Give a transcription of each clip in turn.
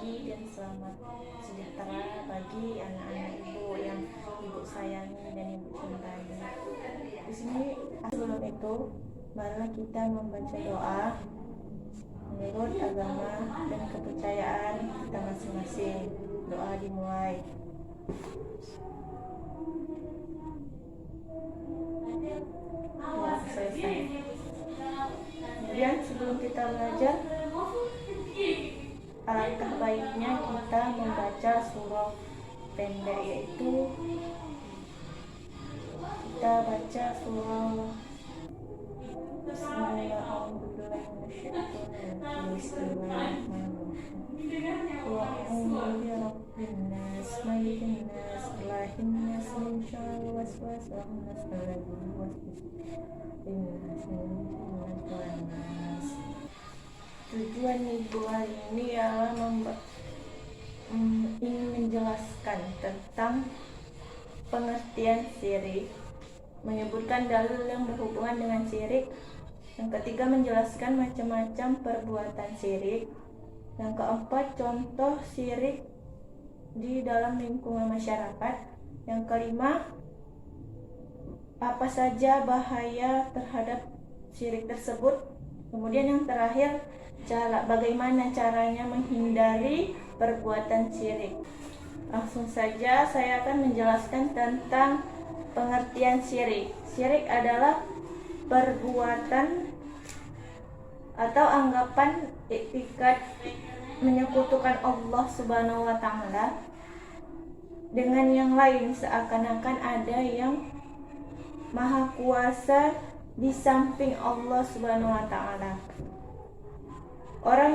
pagi dan selamat sejahtera bagi anak-anak ibu yang ibu sayangi dan ibu cintai. Di sini sebelum itu, marilah kita membaca doa menurut agama dan kepercayaan kita masing-masing. Doa dimulai. Doa selesai. Kemudian sebelum kita belajar, alangkah baiknya kita membaca surah pendek, yaitu kita baca surah Tujuan ibu hari ini ialah ingin menjelaskan tentang pengertian syirik, menyebutkan dalil yang berhubungan dengan syirik. Yang ketiga, menjelaskan macam-macam perbuatan syirik. Yang keempat, contoh syirik di dalam lingkungan masyarakat. Yang kelima, apa saja bahaya terhadap syirik tersebut. Kemudian yang terakhir, bagaimana caranya menghindari perbuatan syirik. Langsung saja saya akan menjelaskan tentang pengertian syirik. Syirik adalah perbuatan atau anggapan iktikad menyekutukan Allah Subhanahu wa taala dengan yang lain, seakan-akan ada yang maha kuasa di samping Allah Subhanahu wa taala. Orang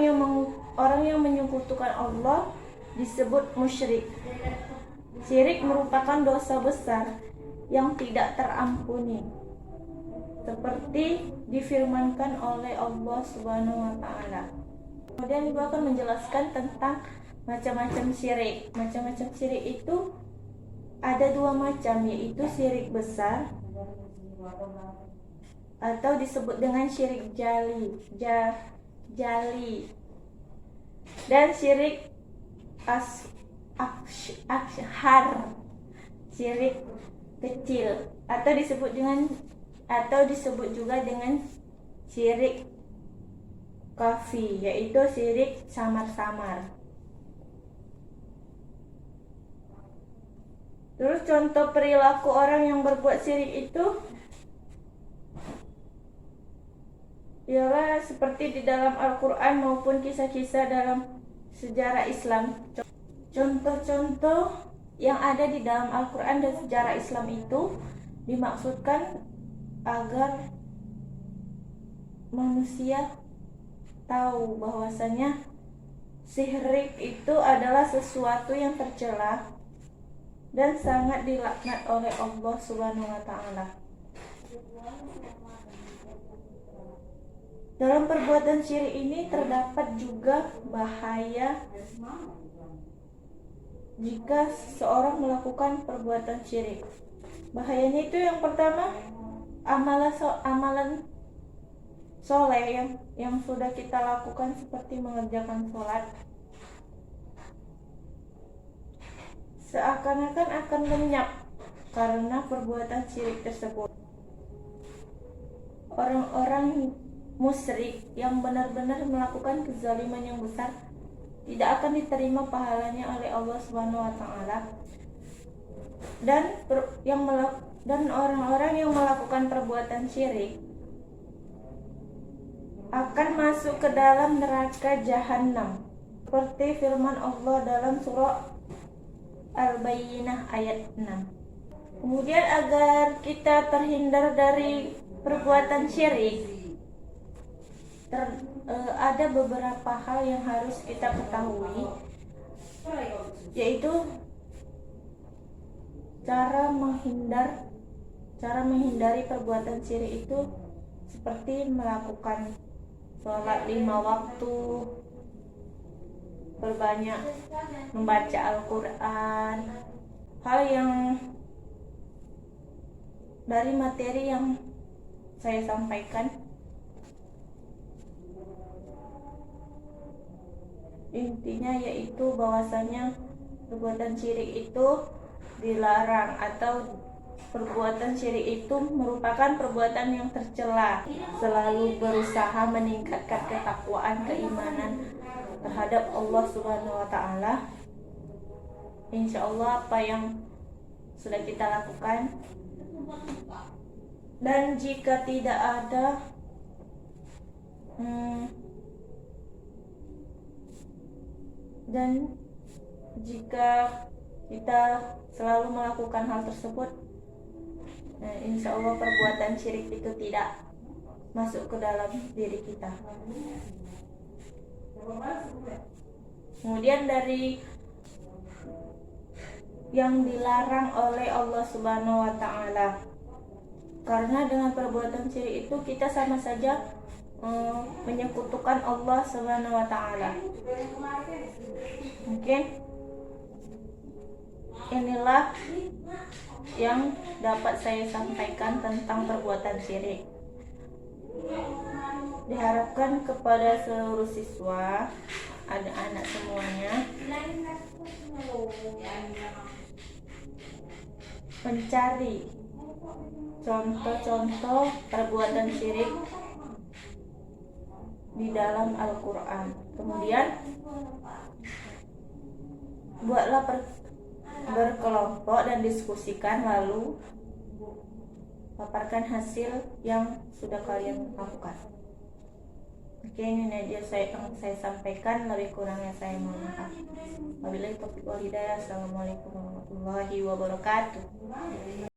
yang menyekutukan Allah disebut musyrik. Syirik merupakan dosa besar yang tidak terampuni, seperti difirmankan oleh Allah Subhanahu wa taala. Kemudian Ibu akan menjelaskan tentang macam-macam syirik. Macam-macam syirik itu ada dua macam, yaitu syirik besar atau disebut dengan syirik jali dan syirik ashar, syirik kecil atau disebut juga dengan syirik khafi, yaitu syirik samar-samar. Terus contoh perilaku orang yang berbuat syirik itu ialah seperti di dalam Al-Quran maupun kisah-kisah dalam sejarah Islam. Contoh-contoh yang ada di dalam Al-Quran dan sejarah Islam itu dimaksudkan agar manusia tahu bahwasanya syirik itu adalah sesuatu yang tercela dan sangat dilaknat oleh Allah Subhanahu wa taala. Dalam perbuatan syirik ini terdapat juga bahaya jika seseorang melakukan perbuatan syirik. Bahayanya itu yang pertama, amalan soleh yang sudah kita lakukan seperti mengerjakan sholat seakan-akan akan lenyap karena perbuatan syirik tersebut. Orang-orang musyrik yang benar-benar melakukan kezaliman yang besar tidak akan diterima pahalanya oleh Allah Subhanahu wa taala. Dan orang-orang yang melakukan perbuatan syirik akan masuk ke dalam neraka jahanam, seperti firman Allah dalam surah Al-Bayyinah ayat 6. Kemudian agar kita terhindar dari perbuatan syirik, ada beberapa hal yang harus kita ketahui, yaitu cara menghindari perbuatan syirik itu seperti melakukan sholat 5 waktu, berbanyak membaca Al-Quran. Hal yang dari materi yang saya sampaikan intinya yaitu bahwasanya perbuatan syirik itu dilarang, atau perbuatan syirik itu merupakan perbuatan yang tercela. Selalu berusaha meningkatkan ketakwaan, keimanan terhadap Allah Subhanahu wa taala. Insya Allah apa yang sudah kita lakukan, dan jika tidak ada dan jika kita selalu melakukan hal tersebut, insya Allah perbuatan syirik itu tidak masuk ke dalam diri kita. Kemudian dari yang dilarang oleh Allah Subhanahu wa taala, karena dengan perbuatan syirik itu kita sama saja menyekutukan Allah Subhanahu wa taala. Mungkin inilah yang dapat saya sampaikan tentang perbuatan syirik. Diharapkan kepada seluruh siswa, anak-anak semuanya, mencari contoh-contoh perbuatan syirik di dalam Al-Quran. Kemudian buatlah berkelompok dan diskusikan, lalu paparkan hasil yang sudah kalian lakukan. Oke, ini dia saya sampaikan, lebih kurangnya saya mohon maaf. Wabillahi taufiq wal hidayah. Assalamualaikum warahmatullahi wabarakatuh.